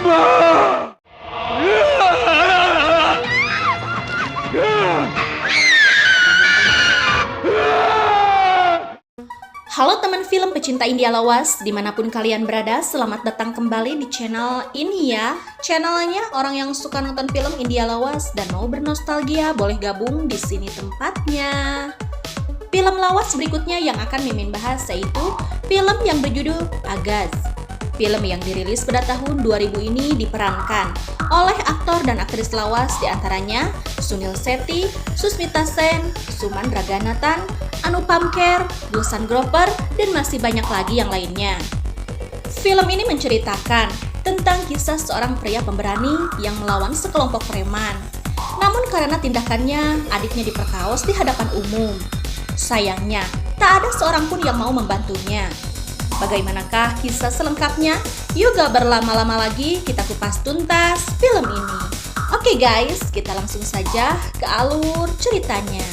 Halo teman film pecinta India lawas, dimanapun kalian berada, selamat datang kembali di channel ini ya. Channelnya orang yang suka nonton film India lawas dan mau bernostalgia, boleh gabung di sini tempatnya. Film lawas berikutnya yang akan Mimin bahas yaitu film yang berjudul Agas. Film yang dirilis pada tahun 2000 ini diperankan oleh aktor dan aktris lawas diantaranya Sunil Shetty, Susmita Sen, Suman Raganathan, Anupam Kher, Gulshan Grover, dan masih banyak lagi yang lainnya. Film ini menceritakan tentang kisah seorang pria pemberani yang melawan sekelompok preman. Namun karena tindakannya, adiknya diperkaos di hadapan umum. Sayangnya, tak ada seorang pun yang mau membantunya. Bagaimanakah kisah selengkapnya? Yuk gak berlama-lama lagi, kita kupas tuntas film ini. Oke guys, kita langsung saja ke alur ceritanya.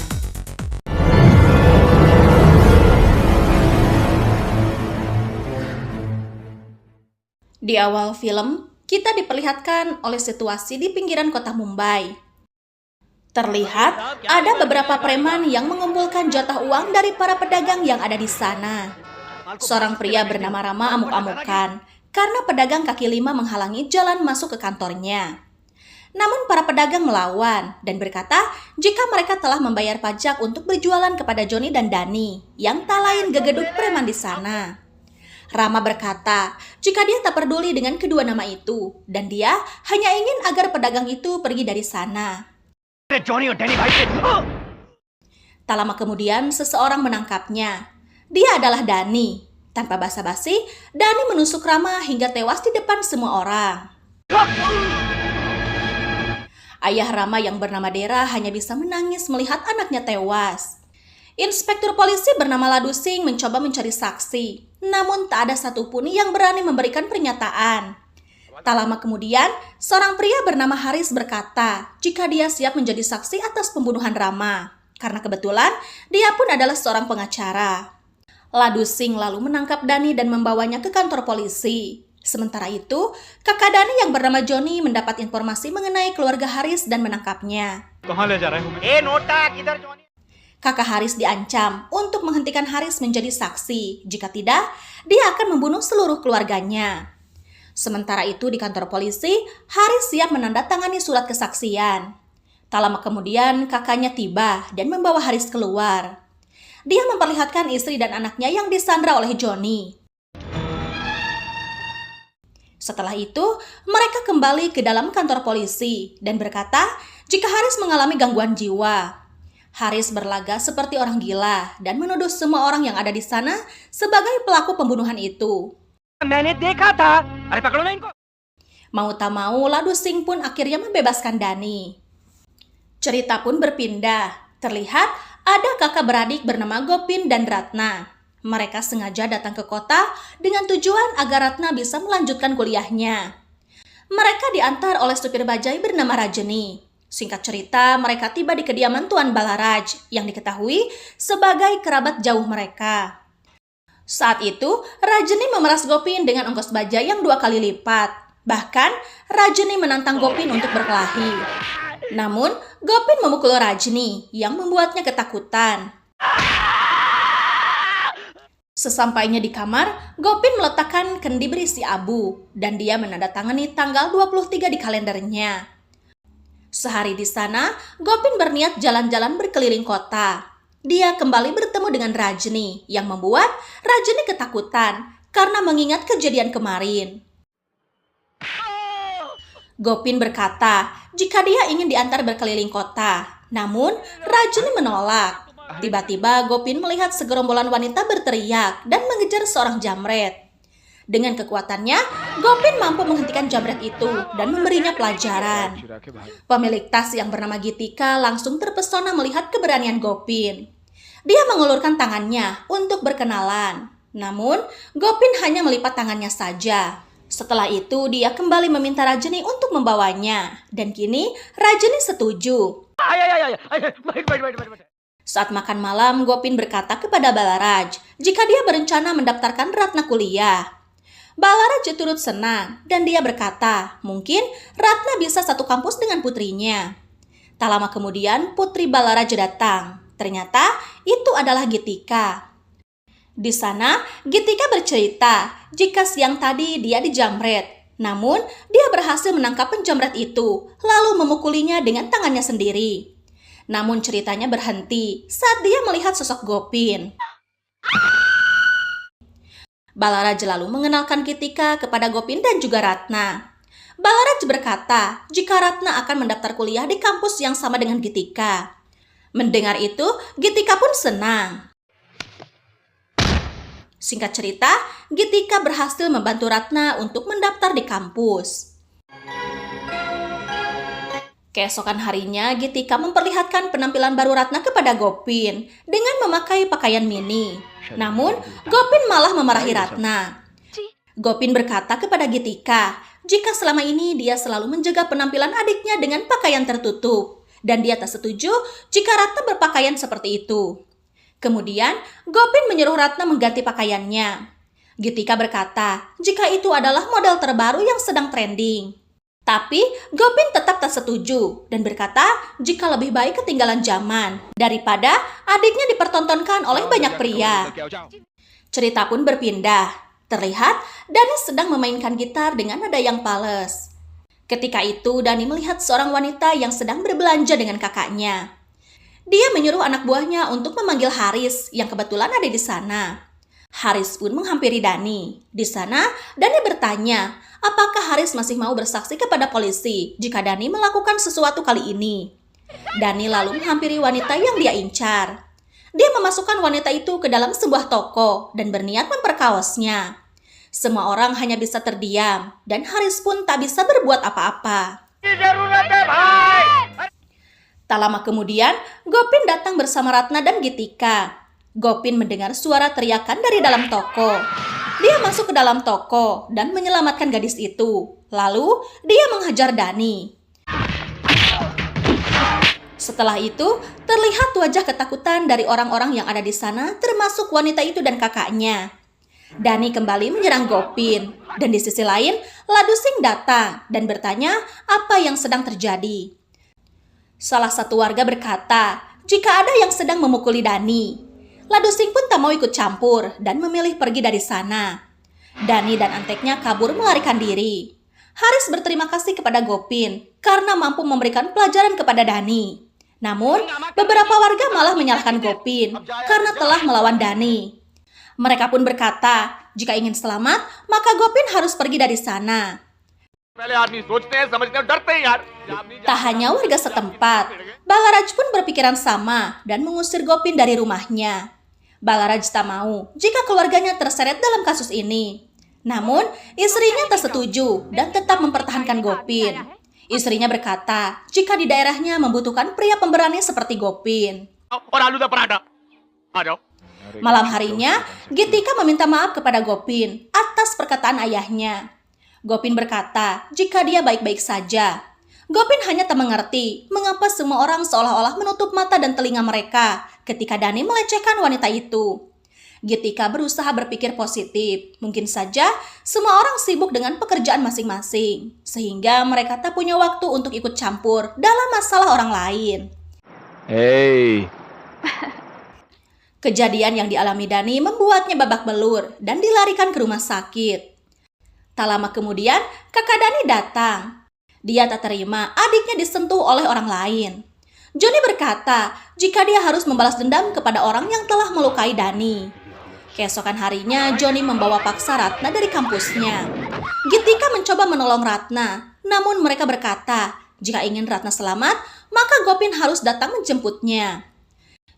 Di awal film, kita diperlihatkan oleh situasi di pinggiran kota Mumbai. Terlihat ada beberapa preman yang mengumpulkan jatah uang dari para pedagang yang ada di sana. Seorang pria bernama Rama amuk-amukan karena pedagang kaki lima menghalangi jalan masuk ke kantornya. Namun para pedagang melawan dan berkata jika mereka telah membayar pajak untuk berjualan kepada Johnny dan Dani yang tak lain gegeduk preman di sana. Rama berkata jika dia tak peduli dengan kedua nama itu dan dia hanya ingin agar pedagang itu pergi dari sana. Tak lama kemudian seseorang menangkapnya. Dia adalah Dani. Tanpa basa-basi, Dani menusuk Rama hingga tewas di depan semua orang. Ayah Rama yang bernama Dera hanya bisa menangis melihat anaknya tewas. Inspektur polisi bernama Ladu Singh mencoba mencari saksi, namun tak ada satupun yang berani memberikan pernyataan. Tak lama kemudian, seorang pria bernama Haris berkata jika dia siap menjadi saksi atas pembunuhan Rama, karena kebetulan dia pun adalah seorang pengacara. Ladu Singh lalu menangkap Dani dan membawanya ke kantor polisi. Sementara itu, kakak Dani yang bernama Johnny mendapat informasi mengenai keluarga Haris dan menangkapnya. Kakak Haris diancam untuk menghentikan Haris menjadi saksi. Jika tidak, dia akan membunuh seluruh keluarganya. Sementara itu di kantor polisi, Haris siap menandatangani surat kesaksian. Tak lama kemudian, kakaknya tiba dan membawa Haris keluar. Dia memperlihatkan istri dan anaknya yang disandra oleh Johnny. Setelah itu, mereka kembali ke dalam kantor polisi dan berkata jika Haris mengalami gangguan jiwa. Haris berlaga seperti orang gila dan menuduh semua orang yang ada di sana sebagai pelaku pembunuhan itu. Mau tak mau, Ladu Singh pun akhirnya membebaskan Dani. Cerita pun berpindah. Terlihat ada kakak beradik bernama Gopin dan Ratna. Mereka sengaja datang ke kota dengan tujuan agar Ratna bisa melanjutkan kuliahnya. Mereka diantar oleh supir bajai bernama Rajani. Singkat cerita, mereka tiba di kediaman Tuan Balaraj yang diketahui sebagai kerabat jauh mereka. Saat itu, Rajani memeras Gopin dengan ongkos bajai yang 2 kali lipat. Bahkan, Rajani menantang Gopin untuk berkelahi. Namun, Gopin memukul Rajani yang membuatnya ketakutan. Sesampainya di kamar, Gopin meletakkan kendi berisi abu dan dia menandatangani tanggal 23 di kalendernya. Sehari di sana, Gopin berniat jalan-jalan berkeliling kota. Dia kembali bertemu dengan Rajani yang membuat Rajani ketakutan karena mengingat kejadian kemarin. Gopin berkata jika dia ingin diantar berkeliling kota, namun Rajani menolak. Tiba-tiba Gopin melihat segerombolan wanita berteriak dan mengejar seorang jamret. Dengan kekuatannya, Gopin mampu menghentikan jamret itu dan memberinya pelajaran. Pemilik tas yang bernama Gitika langsung terpesona melihat keberanian Gopin. Dia mengulurkan tangannya untuk berkenalan. Namun, Gopin hanya melipat tangannya saja. Setelah itu, dia kembali meminta Rajani untuk membawanya. Dan kini, Rajani setuju. Saat makan malam, Gopin berkata kepada Balaraj jika dia berencana mendaftarkan Ratna kuliah. Balaraja turut senang dan dia berkata, mungkin Ratna bisa satu kampus dengan putrinya. Tak lama kemudian putri Balaraja datang. Ternyata itu adalah Gitika. Di sana Gitika bercerita jika siang tadi dia dijamret. Namun dia berhasil menangkap penjamret itu lalu memukulinya dengan tangannya sendiri. Namun ceritanya berhenti saat dia melihat sosok Gopin. Balaraja lalu mengenalkan Gitika kepada Gopin dan juga Ratna. Balaraja berkata jika Ratna akan mendaftar kuliah di kampus yang sama dengan Gitika. Mendengar itu, Gitika pun senang. Singkat cerita, Gitika berhasil membantu Ratna untuk mendaftar di kampus. Keesokan harinya, Gitika memperlihatkan penampilan baru Ratna kepada Gopin dengan memakai pakaian mini. Namun, Gopin malah memarahi Ratna. Gopin berkata kepada Gitika, jika selama ini dia selalu menjaga penampilan adiknya dengan pakaian tertutup, dan dia tak setuju jika Ratna berpakaian seperti itu. Kemudian, Gopin menyuruh Ratna mengganti pakaiannya. Gitika berkata, jika itu adalah model terbaru yang sedang trending. Tapi, Gopin tetap tak setuju dan berkata jika lebih baik ketinggalan zaman daripada adiknya dipertontonkan oleh banyak pria. Cerita pun berpindah. Terlihat Dani sedang memainkan gitar dengan nada yang pales. Ketika itu, Dani melihat seorang wanita yang sedang berbelanja dengan kakaknya. Dia menyuruh anak buahnya untuk memanggil Haris yang kebetulan ada di sana. Haris pun menghampiri Dani. Di sana, Dani bertanya, apakah Haris masih mau bersaksi kepada polisi jika Dani melakukan sesuatu kali ini? Dani lalu menghampiri wanita yang dia incar. Dia memasukkan wanita itu ke dalam sebuah toko dan berniat memperkaosnya. Semua orang hanya bisa terdiam dan Haris pun tak bisa berbuat apa-apa. Tak lama kemudian, Gopin datang bersama Ratna dan Gitika. Gopin mendengar suara teriakan dari dalam toko. Dia masuk ke dalam toko dan menyelamatkan gadis itu. Lalu, dia menghajar Dani. Setelah itu, terlihat wajah ketakutan dari orang-orang yang ada di sana, termasuk wanita itu dan kakaknya. Dani kembali menyerang Gopin. Dan di sisi lain, Ladusing datang dan bertanya apa yang sedang terjadi. Salah satu warga berkata, jika ada yang sedang memukuli Dani. Ladusing pun tak mau ikut campur dan memilih pergi dari sana. Dani dan anteknya kabur melarikan diri. Haris berterima kasih kepada Gopin karena mampu memberikan pelajaran kepada Dani. Namun, beberapa warga malah menyalahkan Gopin karena telah melawan Dani. Mereka pun berkata, jika ingin selamat, maka Gopin harus pergi dari sana. Tak hanya warga setempat, Balaraj pun berpikiran sama dan mengusir Gopin dari rumahnya. Balaraj tak mau jika keluarganya terseret dalam kasus ini. Namun, istrinya tak setuju dan tetap mempertahankan Gopin. Istrinya berkata, jika di daerahnya membutuhkan pria pemberani seperti Gopin. Malam harinya, Gitika meminta maaf kepada Gopin atas perkataan ayahnya. Gopin berkata, jika dia baik-baik saja. Gopin hanya tak mengerti mengapa semua orang seolah-olah menutup mata dan telinga mereka ketika Dani melecehkan wanita itu. Gitika berusaha berpikir positif. Mungkin saja semua orang sibuk dengan pekerjaan masing-masing, sehingga mereka tak punya waktu untuk ikut campur dalam masalah orang lain. Hey. Kejadian yang dialami Dani membuatnya babak belur dan dilarikan ke rumah sakit. Tak lama kemudian, kakak Dani datang. Dia tak terima adiknya disentuh oleh orang lain. Johnny berkata jika dia harus membalas dendam kepada orang yang telah melukai Dani. Keesokan harinya, Johnny membawa paksa Ratna dari kampusnya. Gitika mencoba menolong Ratna, namun mereka berkata jika ingin Ratna selamat, maka Gopin harus datang menjemputnya.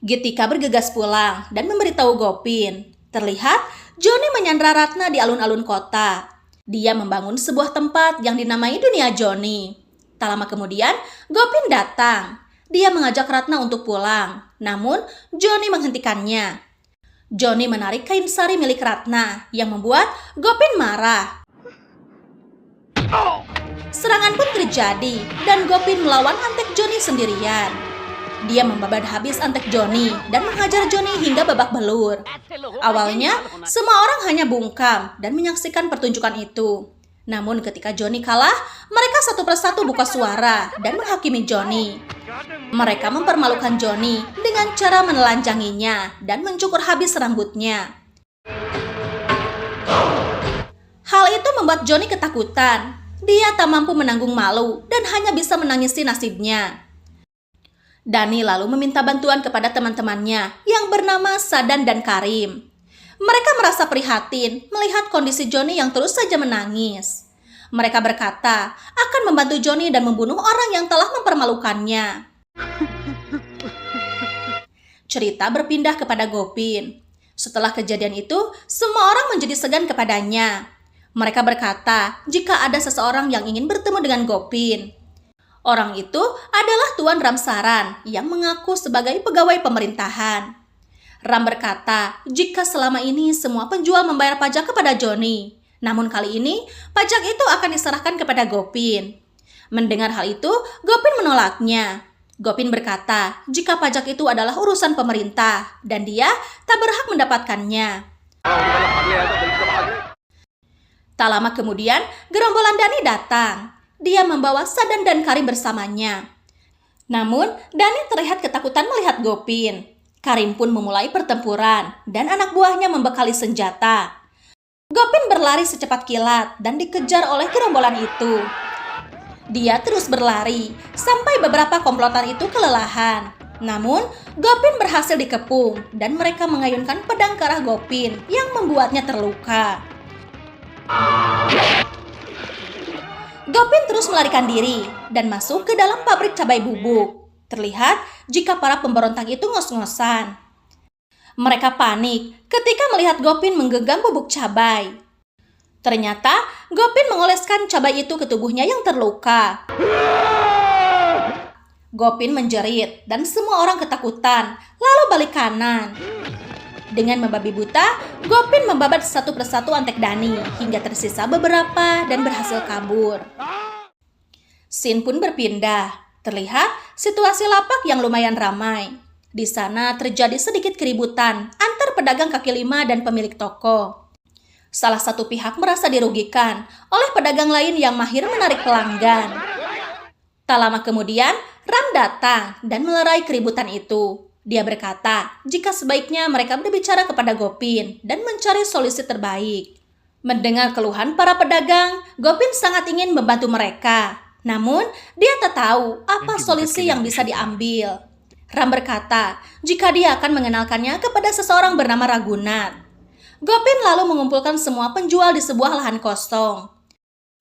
Gitika bergegas pulang dan memberitahu Gopin. Terlihat Johnny menyandra Ratna di alun-alun kota. Dia membangun sebuah tempat yang dinamai Dunia Johnny. Tak lama kemudian, Gopin datang. Dia mengajak Ratna untuk pulang, namun Johnny menghentikannya. Johnny menarik kain sari milik Ratna yang membuat Gopin marah. Serangan pun terjadi dan Gopin melawan antek Johnny sendirian. Dia membabat habis antek Johnny dan menghajar Johnny hingga babak belur. Awalnya, semua orang hanya bungkam dan menyaksikan pertunjukan itu. Namun ketika Johnny kalah, mereka satu persatu buka suara dan menghakimi Johnny. Mereka mempermalukan Johnny dengan cara menelanjanginya dan mencukur habis rambutnya. Hal itu membuat Johnny ketakutan. Dia tak mampu menanggung malu dan hanya bisa menangisi nasibnya. Danny lalu meminta bantuan kepada teman-temannya yang bernama Sadan dan Karim. Mereka merasa prihatin melihat kondisi Johnny yang terus saja menangis. Mereka berkata akan membantu Johnny dan membunuh orang yang telah mempermalukannya. Cerita berpindah kepada Gopin. Setelah kejadian itu, semua orang menjadi segan kepadanya. Mereka berkata jika ada seseorang yang ingin bertemu dengan Gopin. Orang itu adalah Tuan Ramsaran yang mengaku sebagai pegawai pemerintahan. Ram berkata jika selama ini semua penjual membayar pajak kepada Johnny, namun kali ini pajak itu akan diserahkan kepada Gopin. Mendengar hal itu, Gopin menolaknya. Gopin berkata jika pajak itu adalah urusan pemerintah dan dia tak berhak mendapatkannya. Tak lama kemudian, gerombolan Danny datang. Dia membawa Sadan dan Karim bersamanya. Namun, Danny terlihat ketakutan melihat Gopin. Karim pun memulai pertempuran dan anak buahnya membekali senjata. Gopin berlari secepat kilat dan dikejar oleh gerombolan itu. Dia terus berlari sampai beberapa komplotan itu kelelahan. Namun, Gopin berhasil dikepung dan mereka mengayunkan pedang ke arah Gopin yang membuatnya terluka. Gopin terus melarikan diri dan masuk ke dalam pabrik cabai bubuk. Terlihat jika para pemberontak itu ngos-ngosan. Mereka panik ketika melihat Gopin menggenggam bubuk cabai. Ternyata Gopin mengoleskan cabai itu ke tubuhnya yang terluka. Gopin menjerit dan semua orang ketakutan, lalu balik kanan. Dengan membabi buta, Gopin membabat satu persatu antek Danny hingga tersisa beberapa dan berhasil kabur. Scene pun berpindah. Terlihat situasi lapak yang lumayan ramai. Di sana terjadi sedikit keributan antar pedagang kaki lima dan pemilik toko. Salah satu pihak merasa dirugikan oleh pedagang lain yang mahir menarik pelanggan. Tak lama kemudian, Ram datang dan melerai keributan itu. Dia berkata jika sebaiknya mereka berbicara kepada Gopin dan mencari solusi terbaik. Mendengar keluhan para pedagang, Gopin sangat ingin membantu mereka. Namun, dia tak tahu apa solusi yang bisa diambil. Ram berkata jika dia akan mengenalkannya kepada seseorang bernama Ragunat. Gopin lalu mengumpulkan semua penjual di sebuah lahan kosong.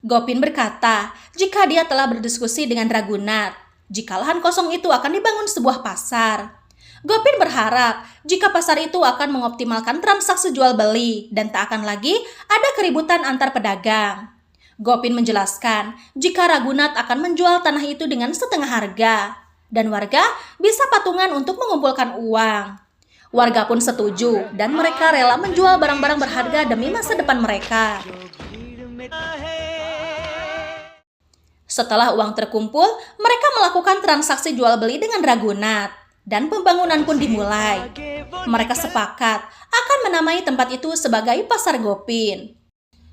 Gopin berkata jika dia telah berdiskusi dengan Ragunat, jika lahan kosong itu akan dibangun sebuah pasar. Gopin berharap jika pasar itu akan mengoptimalkan transaksi jual beli dan tak akan lagi ada keributan antar pedagang. Gopin menjelaskan jika Ragunat akan menjual tanah itu dengan setengah harga dan warga bisa patungan untuk mengumpulkan uang. Warga pun setuju dan mereka rela menjual barang-barang berharga demi masa depan mereka. Setelah uang terkumpul, mereka melakukan transaksi jual beli dengan Ragunat. Dan pembangunan pun dimulai. Mereka sepakat akan menamai tempat itu sebagai Pasar Gopin.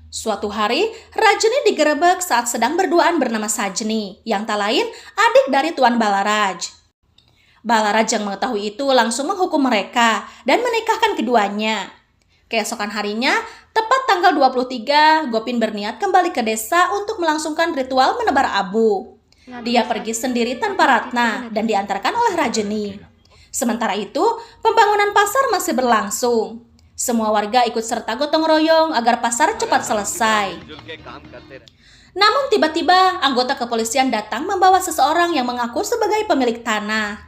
Suatu hari, Rajni digerebek saat sedang berduaan bernama Sajni, yang tak lain adik dari Tuan Balaraj. Balaraj yang mengetahui itu langsung menghukum mereka dan menikahkan keduanya. Keesokan harinya, tepat tanggal 23, Gopin berniat kembali ke desa untuk melangsungkan ritual menebar abu. Dia pergi sendiri tanpa Ratna dan diantarkan oleh Rajni. Sementara itu, pembangunan pasar masih berlangsung. Semua warga ikut serta gotong royong agar pasar cepat selesai. Namun tiba-tiba anggota kepolisian datang membawa seseorang yang mengaku sebagai pemilik tanah.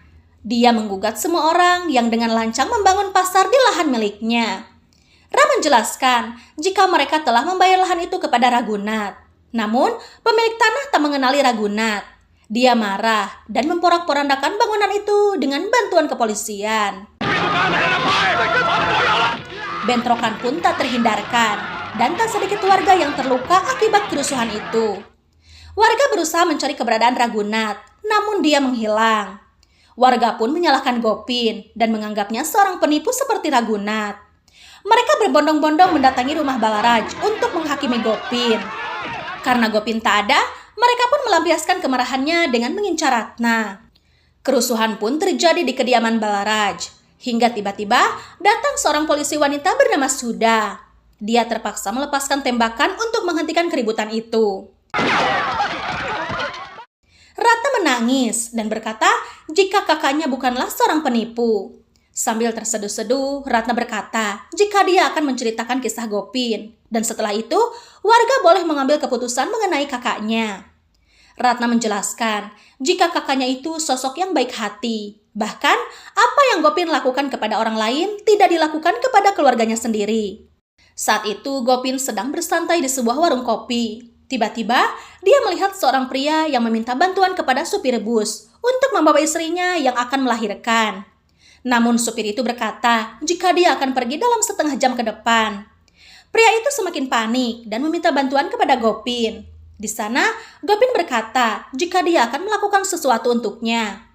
Dia menggugat semua orang yang dengan lancang membangun pasar di lahan miliknya. Ram menjelaskan jika mereka telah membayar lahan itu kepada Ragunat. Namun, pemilik tanah tak mengenali Ragunat. Dia marah dan memporak-porandakan bangunan itu dengan bantuan kepolisian. Bentrokan pun tak terhindarkan, dan tak sedikit warga yang terluka akibat kerusuhan itu. Warga berusaha mencari keberadaan Ragunat, namun dia menghilang. Warga pun menyalahkan Gopin dan menganggapnya seorang penipu seperti Ragunat. Mereka berbondong-bondong mendatangi rumah Balaraj untuk menghakimi Gopin. Karena Gopin tak ada, mereka pun melampiaskan kemarahannya dengan mengincar Ratna. Kerusuhan pun terjadi di kediaman Balaraj, hingga tiba-tiba datang seorang polisi wanita bernama Sudha. Dia terpaksa melepaskan tembakan untuk menghentikan keributan itu. Ratna menangis dan berkata jika kakaknya bukanlah seorang penipu. Sambil terseduh-seduh, Ratna berkata jika dia akan menceritakan kisah Gopin. Dan setelah itu, warga boleh mengambil keputusan mengenai kakaknya. Ratna menjelaskan jika kakaknya itu sosok yang baik hati. Bahkan, apa yang Gopin lakukan kepada orang lain tidak dilakukan kepada keluarganya sendiri. Saat itu, Gopin sedang bersantai di sebuah warung kopi. Tiba-tiba, dia melihat seorang pria yang meminta bantuan kepada supir bus untuk membawa istrinya yang akan melahirkan. Namun supir itu berkata jika dia akan pergi dalam setengah jam ke depan. Pria itu semakin panik dan meminta bantuan kepada Gopin. Di sana, Gopin berkata jika dia akan melakukan sesuatu untuknya.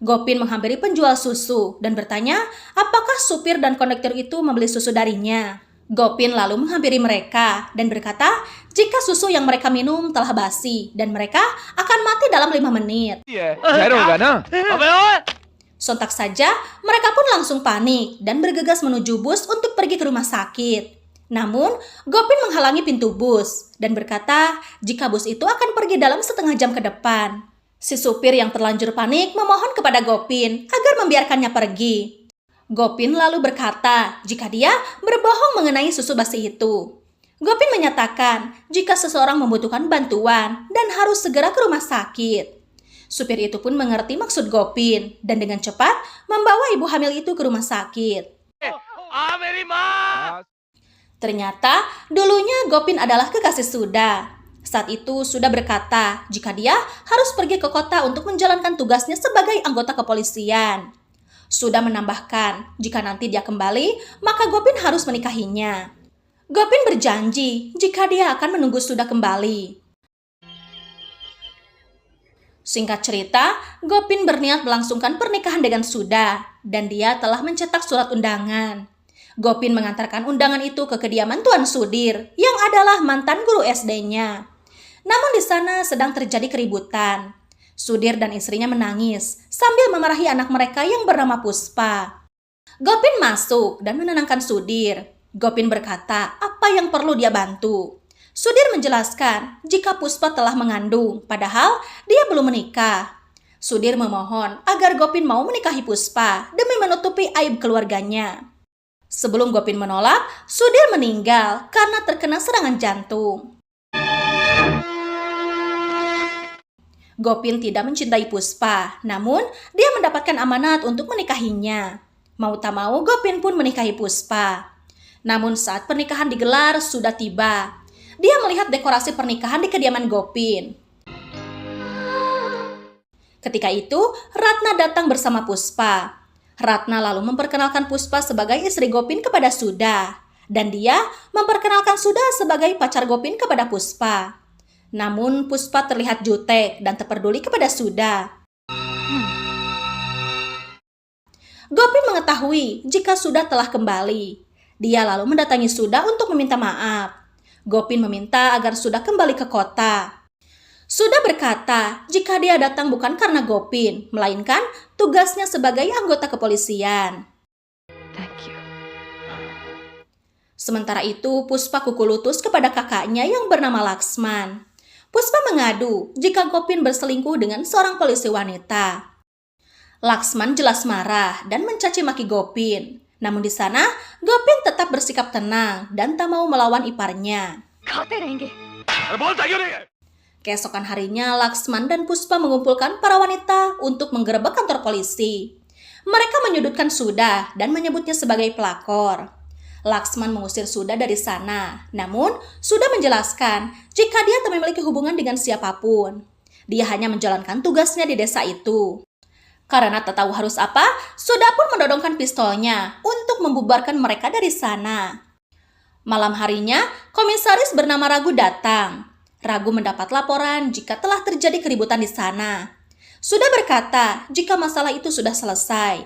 Gopin menghampiri penjual susu dan bertanya apakah supir dan kondektur itu membeli susu darinya. Gopin lalu menghampiri mereka dan berkata jika susu yang mereka minum telah basi dan mereka akan mati dalam 5 menit. Sontak saja, mereka pun langsung panik dan bergegas menuju bus untuk pergi ke rumah sakit. Namun, Gopin menghalangi pintu bus dan berkata jika bus itu akan pergi dalam setengah jam ke depan. Si supir yang terlanjur panik memohon kepada Gopin agar membiarkannya pergi. Gopin lalu berkata jika dia berbohong mengenai susu basi itu. Gopin menyatakan jika seseorang membutuhkan bantuan dan harus segera ke rumah sakit. Supir itu pun mengerti maksud Gopin dan dengan cepat membawa ibu hamil itu ke rumah sakit. Ternyata dulunya Gopin adalah kekasih Sudha. Saat itu Sudha berkata jika dia harus pergi ke kota untuk menjalankan tugasnya sebagai anggota kepolisian. Sudha menambahkan jika nanti dia kembali maka Gopin harus menikahinya. Gopin berjanji jika dia akan menunggu Sudha kembali. Singkat cerita, Gopin berniat melangsungkan pernikahan dengan Sudha dan dia telah mencetak surat undangan. Gopin mengantarkan undangan itu ke kediaman Tuan Sudir yang adalah mantan guru SD-nya. Namun di sana sedang terjadi keributan. Sudir dan istrinya menangis sambil memarahi anak mereka yang bernama Puspa. Gopin masuk dan menenangkan Sudir. Gopin berkata apa yang perlu dia bantu. Sudir menjelaskan jika Puspa telah mengandung, padahal dia belum menikah. Sudir memohon agar Gopin mau menikahi Puspa demi menutupi aib keluarganya. Sebelum Gopin menolak, Sudir meninggal karena terkena serangan jantung. Gopin tidak mencintai Puspa, namun dia mendapatkan amanat untuk menikahinya. Mau tak mau, Gopin pun menikahi Puspa. Namun saat pernikahan digelar, sudah tiba. Dia melihat dekorasi pernikahan di kediaman Gopin. Ketika itu, Ratna datang bersama Puspa. Ratna lalu memperkenalkan Puspa sebagai istri Gopin kepada Sudha. Dan dia memperkenalkan Sudha sebagai pacar Gopin kepada Puspa. Namun Puspa terlihat jutek dan tak peduli kepada Sudha. Gopin mengetahui jika Sudha telah kembali. Dia lalu mendatangi Sudha untuk meminta maaf. Gopin meminta agar Sudha kembali ke kota. Sudha berkata jika dia datang bukan karena Gopin, melainkan tugasnya sebagai anggota kepolisian. Thank you. Sementara itu, Puspa kuku lutut kepada kakaknya yang bernama Laksman. Puspa mengadu jika Gopin berselingkuh dengan seorang polisi wanita. Laksman jelas marah dan mencaci maki Gopin. Namun di sana, Gopin tetap bersikap tenang dan tak mau melawan iparnya. Keesokan harinya, Laksman dan Puspa mengumpulkan para wanita untuk menggerebek kantor polisi. Mereka menyudutkan Sudha dan menyebutnya sebagai pelakor. Laksman mengusir Sudha dari sana, namun Sudha menjelaskan jika dia tak memiliki hubungan dengan siapapun. Dia hanya menjalankan tugasnya di desa itu. Karena tak tahu harus apa, Sudha pun mendodongkan pistolnya untuk membubarkan mereka dari sana. Malam harinya, komisaris bernama Ragu datang. Ragu mendapat laporan jika telah terjadi keributan di sana. Sudah berkata jika masalah itu sudah selesai.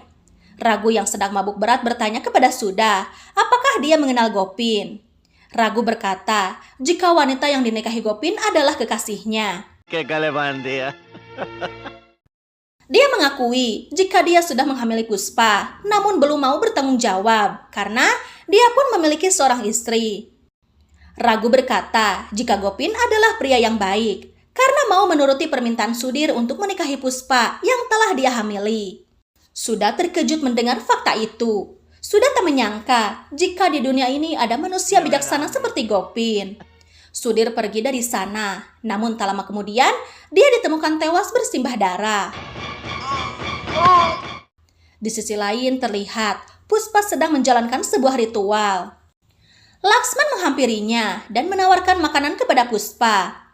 Ragu yang sedang mabuk berat bertanya kepada Suda, apakah dia mengenal Gopin? Ragu berkata jika wanita yang dinikahi Gopin adalah kekasihnya. Dia mengakui jika dia sudah menghamili Puspa, namun belum mau bertanggung jawab karena dia pun memiliki seorang istri. Ragu berkata jika Gopin adalah pria yang baik karena mau menuruti permintaan Sudir untuk menikahi Puspa yang telah dia hamili. Sudah terkejut mendengar fakta itu. Sudah tak menyangka jika di dunia ini ada manusia bijaksana seperti Gopin. Sudir pergi dari sana, namun tak lama kemudian dia ditemukan tewas bersimbah darah. Di sisi lain terlihat Puspa sedang menjalankan sebuah ritual. Laksman menghampirinya dan menawarkan makanan kepada Puspa.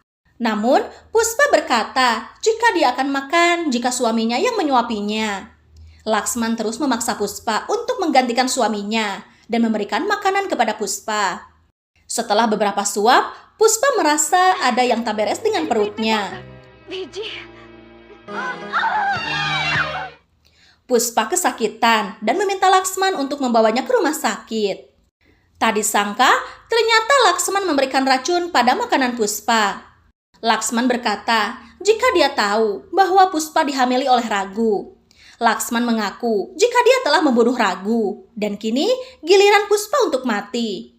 Namun, Puspa berkata jika dia akan makan jika suaminya yang menyuapinya. Laksman terus memaksa Puspa untuk menggantikan suaminya dan memberikan makanan kepada Puspa. Setelah beberapa suap, Puspa merasa ada yang tak beres dengan perutnya. Puspa kesakitan dan meminta Laksman untuk membawanya ke rumah sakit. Tak disangka, ternyata Laksman memberikan racun pada makanan Puspa. Laksman berkata jika dia tahu bahwa Puspa dihamili oleh Ragu. Laksman mengaku jika dia telah membunuh Ragu dan kini giliran Puspa untuk mati.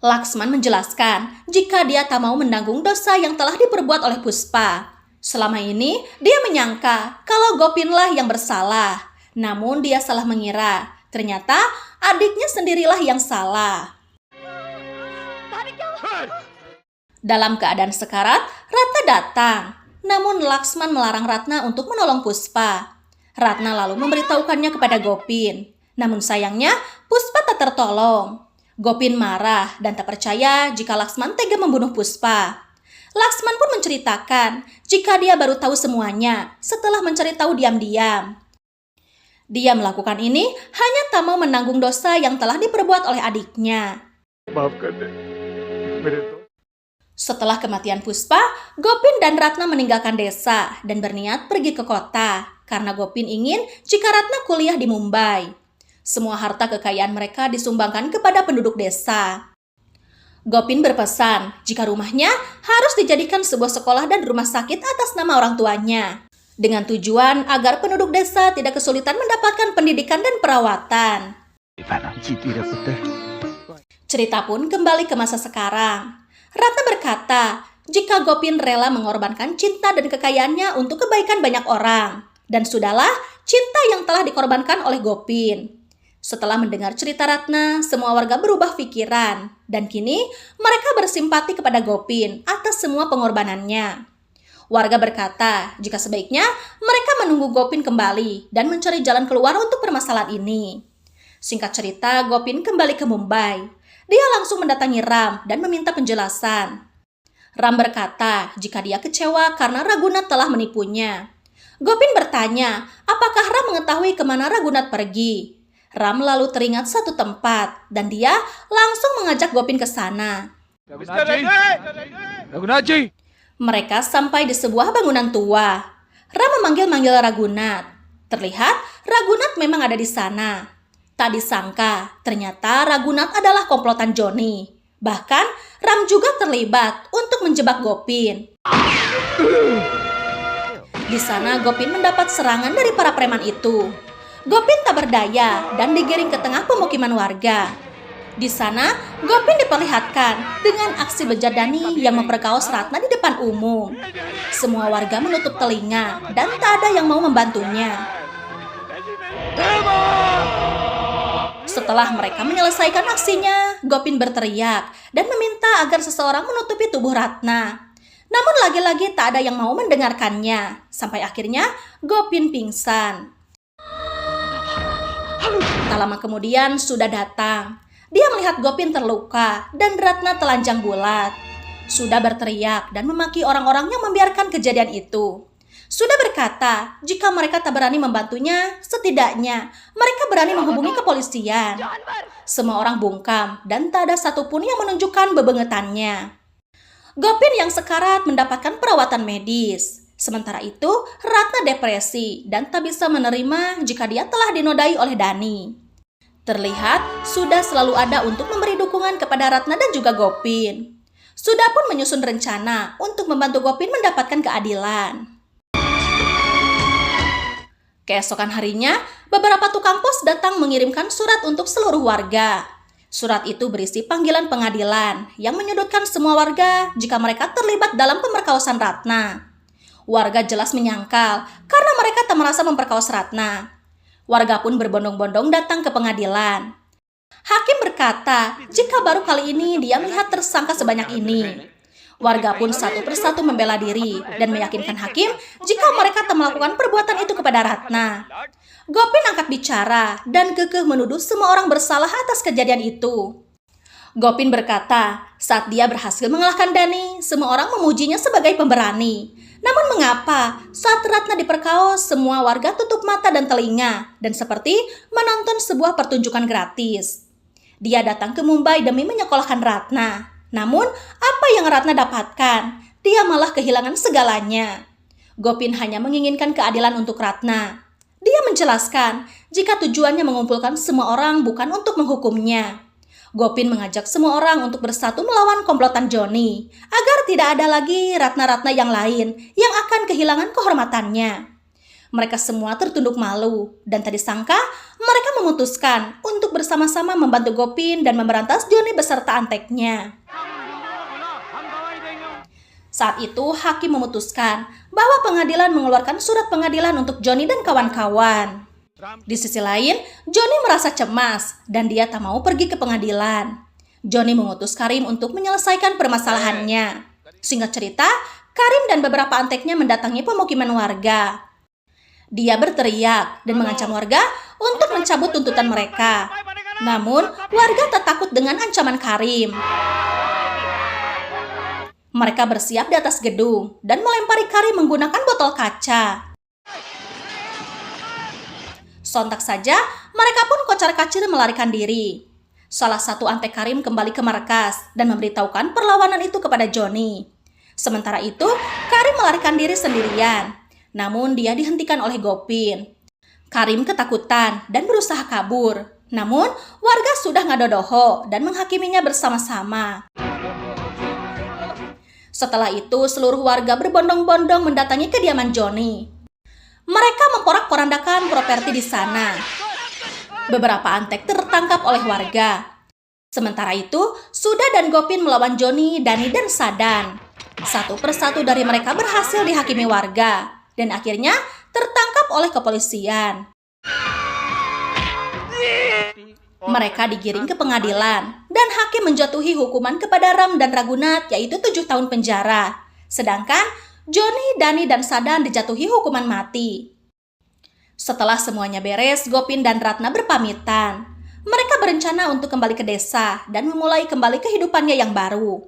Laksman menjelaskan jika dia tak mau menanggung dosa yang telah diperbuat oleh Puspa. Selama ini dia menyangka kalau Gopinlah yang bersalah, namun dia salah mengira. Ternyata adiknya sendirilah yang salah. Dalam keadaan sekarat, Ratna datang. Namun Laksman melarang Ratna untuk menolong Puspa. Ratna lalu memberitahukannya kepada Gopin. Namun sayangnya, Puspa tak tertolong. Gopin marah dan tak percaya jika Laksman tega membunuh Puspa. Laksman pun menceritakan jika dia baru tahu semuanya setelah mencari tahu diam-diam. Dia melakukan ini hanya tak mau menanggung dosa yang telah diperbuat oleh adiknya. Maafkan deh. Setelah kematian Puspa, Gopin dan Ratna meninggalkan desa dan berniat pergi ke kota karena Gopin ingin jika Ratna kuliah di Mumbai. Semua harta kekayaan mereka disumbangkan kepada penduduk desa. Gopin berpesan jika rumahnya harus dijadikan sebuah sekolah dan rumah sakit atas nama orang tuanya, dengan tujuan agar penduduk desa tidak kesulitan mendapatkan pendidikan dan perawatan. Cerita pun kembali ke masa sekarang. Ratna berkata jika Gopin rela mengorbankan cinta dan kekayaannya untuk kebaikan banyak orang, dan sudahlah cinta yang telah dikorbankan oleh Gopin. Setelah mendengar cerita Ratna, semua warga berubah pikiran, dan kini mereka bersimpati kepada Gopin atas semua pengorbanannya. Warga berkata jika sebaiknya mereka menunggu Gopin kembali dan mencari jalan keluar untuk permasalahan ini. Singkat cerita, Gopin kembali ke Mumbai. Dia langsung mendatangi Ram dan meminta penjelasan. Ram berkata jika dia kecewa karena Ragunat telah menipunya. Gopin bertanya apakah Ram mengetahui kemana Ragunat pergi. Ram lalu teringat satu tempat dan dia langsung mengajak Gopin ke sana. Mereka sampai di sebuah bangunan tua. Ram memanggil-manggil Ragunat. Terlihat Ragunat memang ada di sana. Tak disangka, ternyata Ragunat adalah komplotan Joni. Bahkan, Ram juga terlibat untuk menjebak Gopin. Di sana, Gopin mendapat serangan dari para preman itu. Gopin tak berdaya dan digiring ke tengah pemukiman warga. Di sana, Gopin diperlihatkan dengan aksi bejat Dani yang memperkaos Ratna di depan umum. Semua warga menutup telinga dan tak ada yang mau membantunya. Setelah mereka menyelesaikan aksinya, Gopin berteriak dan meminta agar seseorang menutupi tubuh Ratna. Namun lagi-lagi tak ada yang mau mendengarkannya, sampai akhirnya Gopin pingsan. Tak lama kemudian sudah datang. Dia melihat Gopin terluka dan Ratna telanjang bulat. Sudah berteriak dan memaki orang-orang yang membiarkan kejadian itu. Sudah berkata, jika mereka tak berani membantunya, setidaknya mereka berani menghubungi kepolisian. Semua orang bungkam dan tak ada satupun yang menunjukkan bebengetannya. Gopin yang sekarat mendapatkan perawatan medis. Sementara itu, Ratna depresi dan tak bisa menerima jika dia telah dinodai oleh Dani. Terlihat sudah selalu ada untuk memberi dukungan kepada Ratna dan juga Gopin. Sudah pun menyusun rencana untuk membantu Gopin mendapatkan keadilan. Keesokan harinya, beberapa tukang pos datang mengirimkan surat untuk seluruh warga. Surat itu berisi panggilan pengadilan yang menyudutkan semua warga jika mereka terlibat dalam pemerkosaan Ratna. Warga jelas menyangkal karena mereka tak merasa memperkosa Ratna. Warga pun berbondong-bondong datang ke pengadilan. Hakim berkata jika baru kali ini dia melihat tersangka sebanyak ini. Warga pun satu persatu membela diri dan meyakinkan hakim jika mereka tak melakukan perbuatan itu kepada Ratna. Gopin angkat bicara dan kekeh menuduh semua orang bersalah atas kejadian itu. Gopin berkata, saat dia berhasil mengalahkan Dani, semua orang memujinya sebagai pemberani. Namun mengapa saat Ratna diperkaos, semua warga tutup mata dan telinga dan seperti menonton sebuah pertunjukan gratis. Dia datang ke Mumbai demi menyekolahkan Ratna. Namun, apa yang Ratna dapatkan? Dia malah kehilangan segalanya. Gopin hanya menginginkan keadilan untuk Ratna. Dia menjelaskan jika tujuannya mengumpulkan semua orang bukan untuk menghukumnya. Gopin mengajak semua orang untuk bersatu melawan komplotan Johnny, agar tidak ada lagi Ratna-Ratna yang lain yang akan kehilangan kehormatannya. Mereka semua tertunduk malu, dan tadi sangka mereka memutuskan untuk bersama-sama membantu Gopin dan memberantas Johnny beserta anteknya. Saat itu, hakim memutuskan bahwa pengadilan mengeluarkan surat pengadilan untuk Johnny dan kawan-kawan. Di sisi lain, Johnny merasa cemas dan dia tak mau pergi ke pengadilan. Johnny mengutus Karim untuk menyelesaikan permasalahannya. Singkat cerita, Karim dan beberapa anteknya mendatangi pemukiman warga. Dia berteriak dan mengancam warga untuk mencabut tuntutan mereka. Namun, warga tak takut dengan ancaman Karim. Mereka bersiap di atas gedung dan melempari Karim menggunakan botol kaca. Sontak saja, mereka pun kocar-kacir melarikan diri. Salah satu antek Karim kembali ke markas dan memberitahukan perlawanan itu kepada Johnny. Sementara itu, Karim melarikan diri sendirian. Namun dia dihentikan oleh Gopin. Karim ketakutan dan berusaha kabur. Namun, warga sudah ngadodoho dan menghakiminya bersama-sama. Setelah itu, seluruh warga berbondong-bondong mendatangi kediaman Johnny. Mereka memporak-porandakan properti di sana. Beberapa antek tertangkap oleh warga. Sementara itu, Suda dan Gopin melawan Johnny, Dani, dan Sadan. Satu persatu dari mereka berhasil dihakimi warga dan akhirnya tertangkap oleh kepolisian. Mereka digiring ke pengadilan dan hakim menjatuhi hukuman kepada Ram dan Ragunat yaitu 7 tahun penjara. Sedangkan Johnny, Dani, dan Sadan dijatuhi hukuman mati. Setelah semuanya beres, Gopin dan Ratna berpamitan. Mereka berencana untuk kembali ke desa dan memulai kembali kehidupannya yang baru.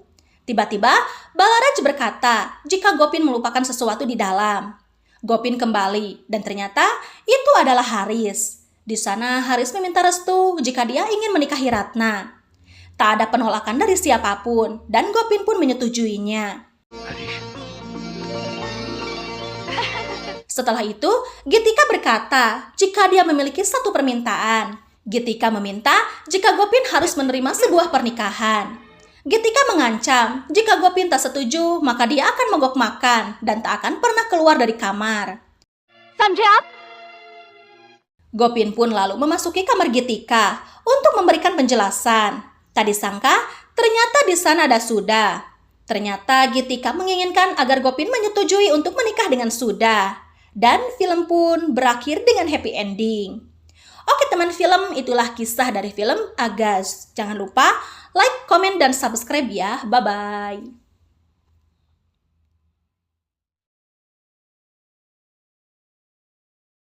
Tiba-tiba, Balaraj berkata jika Gopin melupakan sesuatu di dalam. Gopin kembali dan ternyata itu adalah Haris. Di sana Haris meminta restu jika dia ingin menikahi Ratna. Tak ada penolakan dari siapapun dan Gopin pun menyetujuinya. Setelah itu, Gitika berkata jika dia memiliki satu permintaan. Gitika meminta jika Gopin harus menerima sebuah pernikahan. Gitika mengancam jika Gopin tak setuju maka dia akan mogok makan dan tak akan pernah keluar dari kamar. Gopin pun lalu memasuki kamar Gitika untuk memberikan penjelasan. Tak disangka, ternyata di sana ada Suda. Ternyata Gitika menginginkan agar Gopin menyetujui untuk menikah dengan Suda. Dan film pun berakhir dengan happy ending. Oke teman film, itulah kisah dari film Agas. Jangan lupa like, komen, dan subscribe ya. Bye-bye.